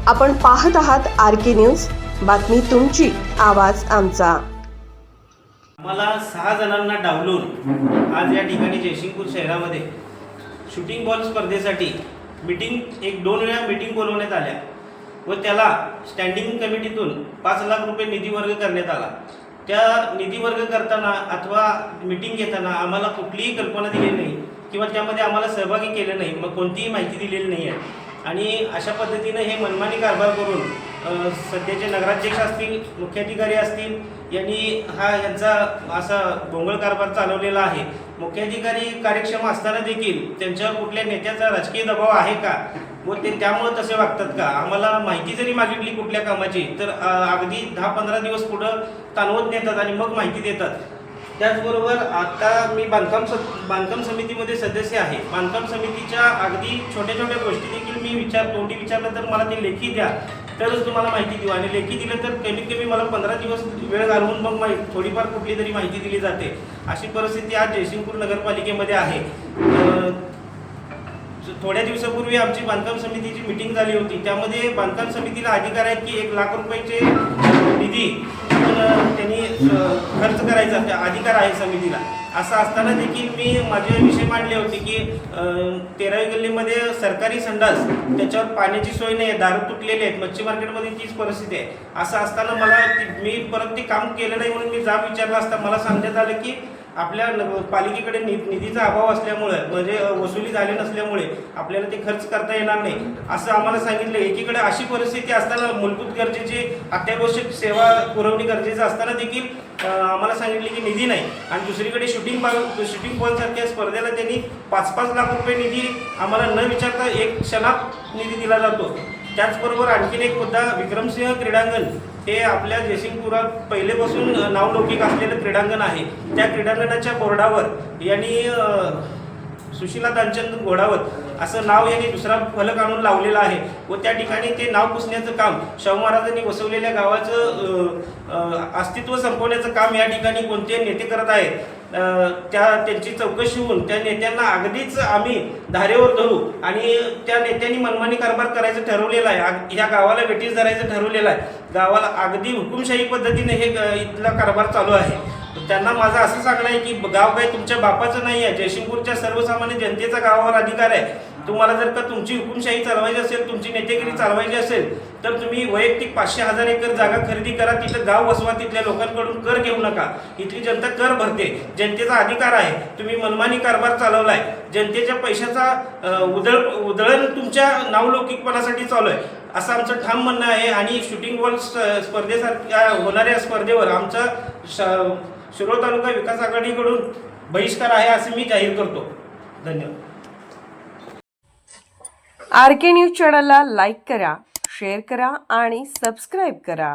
आपण पाहत आहात RK न्यूज, बातमी तुमची, आवाज आमचा। आम्हाला 6 जणांना डावलून आज या ठिकाणी जयसिंगपूर शहरामध्ये शूटिंग बॉल स्पर्धेसाठी मीटिंग 1-2 वेळा मीटिंग बोलवण्यात आल्या व त्याला स्टँडिंग कमिटीतून 5 लाख रुपये निधी वर्ग करण्यात आला। त्या निधी वर्ग करताना अथवा मीटिंग घेताना आम्हाला कुठलीही कल्पना दिली नाही किंवा त्यामध्ये आम्हाला सहभागी केले नाही, मग कोणतीही माहिती दिलेली नाही आहे। आणि अशा पद्धतीने हे मनमानी कारभार करून सध्याचे नगराध्यक्ष असतील, मुख्याधिकारी असतील यांनी यांचा असा भोंगळ कारभार चालवलेला आहे। मुख्याधिकारी कार्यक्षम असताना देखील त्यांच्यावर कुठल्या नेत्याचा राजकीय दबाव आहे का व ते त्यामुळे तसे वागतात का? आम्हाला माहिती जरी मागितली कुठल्या कामाची तर अगदी 10-15 दिवस पुढं ताणवत नेतात आणि मग माहिती देतात। त्याचबरोबर आता मी बांधकाम समितीमध्ये सदस्य आहे। बांधकाम समितीच्या अगदी छोट्या छोट्या गोष्टी देखील मी तोंडी विचारलं तर मला ते लेखी द्या तरच तुम्हाला माहिती देऊ, आणि लेखी दिलं तर कमीत कमी मला 15 दिवस वेळ घालवून मग थोडीफार कुठली तरी माहिती दिली जाते। अशी परिस्थिती आज जयसिंगपूर नगरपालिकेमध्ये आहे। थोड्या दिवसापूर्वी आमची बांधकाम समितीची मीटिंग झाली होती, त्यामध्ये बांधकाम समितीला अधिकार आहेत की 1 लाख रुपयाचे निधी त्यांनी खर्च करायचा अधिकार आहे समितीला। असं असताना देखील मी माझे विषय मांडले होते की 13वी गल्लीमध्ये सरकारी संडास, त्याच्यावर पाण्याची सोय नाही आहे, दारू तुटलेले आहेत, मच्छी मार्केटमध्ये तीच परिस्थिती आहे। असं असताना मी परत ते काम केलं नाही म्हणून मी जाब विचारला असता मला सांगण्यात आलं की आपल्या पालिकेकडे निधीचा अभाव असल्यामुळे, म्हणजे वसुली झाली नसल्यामुळे आपल्याला ते खर्च करता येणार नाही असं आम्हाला सांगितलं। एकीकडे अशी परिस्थिती असताना मूलभूत गरजेची अत्यावश्यक सेवा पुरवणी गरजेचं असताना देखील आम्हाला सांगितले की निधी नाही, आणि दुसरीकडे शूटिंग बॉल सारख्या स्पर्धेला त्यांनी 5-5 लाख रुपये निधी आम्हाला न विचारता 1 क्षणात निधी दिला जातो। त्याचबरोबर आणखीन एक मुद्दा, विक्रमसिंह क्रीडांगण हे आपल्या जयसिंगपुरात पहिलेपासून नावलौकिक असलेलं क्रीडांगण आहे। त्या क्रीडांगणाच्या बोर्डावर यांनी सुशीला दानचंद घोडावत असं नाव यांनी दुसरा फलक आणून लावलेला आहे व त्या ठिकाणी ते नाव पुसण्याचं काम, शाहू महाराजांनी वसवलेल्या गावाचं अस्तित्व संपवण्याचं काम या ठिकाणी कोणते नेते करत आहेत। त्यांची चौकशी होऊन त्या नेत्यांना अगदीच आम्ही धारेवर धरू आणि त्या नेत्यांनी मनमानी कारभार करायचं ठरवलेलं आहे, ह्या गावाला वेटीस धरायचं ठरवलेलं आहे। गावाला अगदी हुकुमशाही पद्धतीने हे इथला कारभार चालू आहे। त्यांना माझं असं सांगणं आहे की गाव काही तुमच्या बापाचं नाही आहे, जयसिंगपूरच्या सर्वसामान्य जनतेचा गावावर अधिकार आहे। तुम्हाला जर का तुमची हुकुमशाही चालवायची असेल, तुमची नेतेगिरी चालवायची असेल तर तुम्ही वैयक्तिक 500,000 एकर जागा खरेदी करा, तिथं गाव वसवा, तिथल्या लोकांकडून कर घेऊ नका। इथली जनता कर भरते, जनतेचा अधिकार आहे। तुम्ही मनमानी कारभार चालवलाय, जनतेच्या पैशाचा उधळण तुमच्या नावलौकिकपणासाठी चालू आहे असं आमचं ठाम म्हणणं आहे। आणि शूटिंग बॉल स्पर्धेसारख्या होणाऱ्या स्पर्धेवर आमचा शिरोळ तालुका विकास आघाडीकडून बहिष्कार आहे असे मी जाहीर करतो। धन्यवाद। RK न्यूज चॅनलला लाईक करा, शेअर करा आणि सबस्क्राईब करा।